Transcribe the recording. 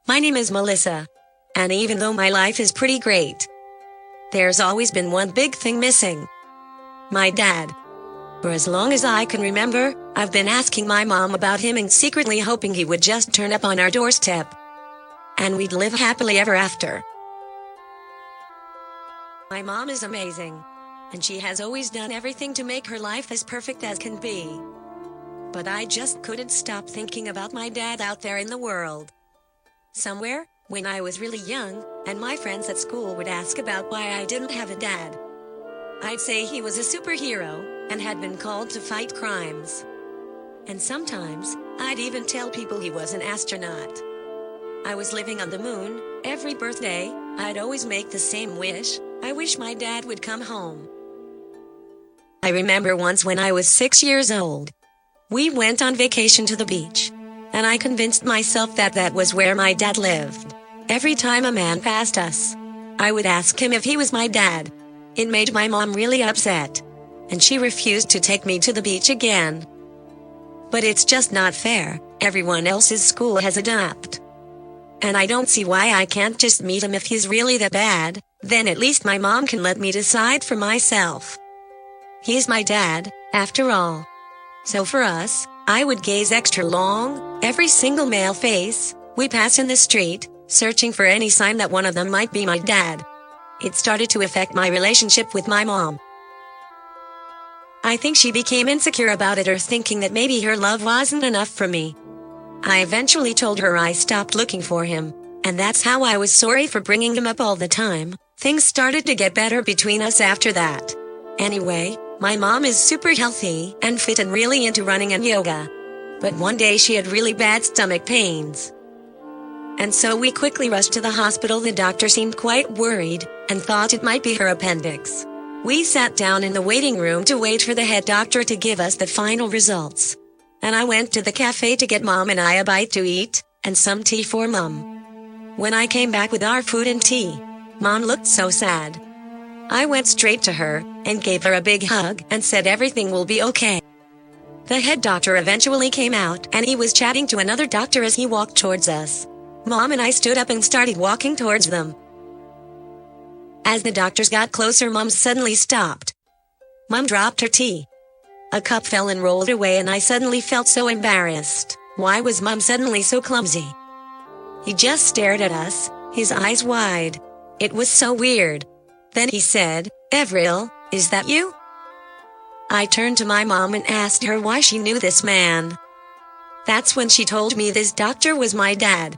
My name is Melissa. And even though my life is pretty great, there's always been one big thing missing. My dad. For as long as I can remember, I've been asking my mom about him and secretly hoping he would just turn up on our doorstep. And we'd live happily ever after. My mom is amazing. And she has always done everything to make her life as perfect as can be. But I just couldn't stop thinking about my dad out there in the world. Somewhere, when I was really young, and my friends at school would ask about why I didn't have a dad, I'd say he was a superhero, and had been called to fight crimes. And sometimes, I'd even tell people he was an astronaut. I was living on the moon. Every birthday, I'd always make the same wish: I wish my dad would come home. I remember once when I was 6 years old. We went on vacation to the beach. And I convinced myself that that was where my dad lived. Every time a man passed us, I would ask him if he was my dad. It made my mom really upset. And she refused to take me to the beach again. But it's just not fair. Everyone else's school has a doorstep. And I don't see why I can't just meet him if he's really that bad. Then at least my mom can let me decide for myself. He's my dad, after all. So for us, I would gaze extra long, every single male face we pass in the street, searching for any sign that one of them might be my dad. It started to affect my relationship with my mom. I think she became insecure about it, or thinking that maybe her love wasn't enough for me. I eventually told her I stopped looking for him, and that's how I was sorry for bringing him up all the time. Things started to get better between us after that. Anyway, my mom is super healthy and fit and really into running and yoga. But one day she had really bad stomach pains. And so we quickly rushed to the hospital. The doctor seemed quite worried and thought it might be her appendix. We sat down in the waiting room to wait for the head doctor to give us the final results. And I went to the cafe to get Mom and I a bite to eat, and some tea for Mom. When I came back with our food and tea, Mom looked so sad. I went straight to her and gave her a big hug and said everything will be okay. The head doctor eventually came out, and he was chatting to another doctor as he walked towards us. Mom and I stood up and started walking towards them. As the doctors got closer, Mom suddenly stopped. Mom dropped her tea. A cup fell and rolled away, and I suddenly felt so embarrassed. Why was Mom suddenly so clumsy? He just stared at us, his eyes wide. It was so weird. Then he said, "Avril, is that you?" I turned to my mom and asked her why she knew this man. That's when she told me this doctor was my dad.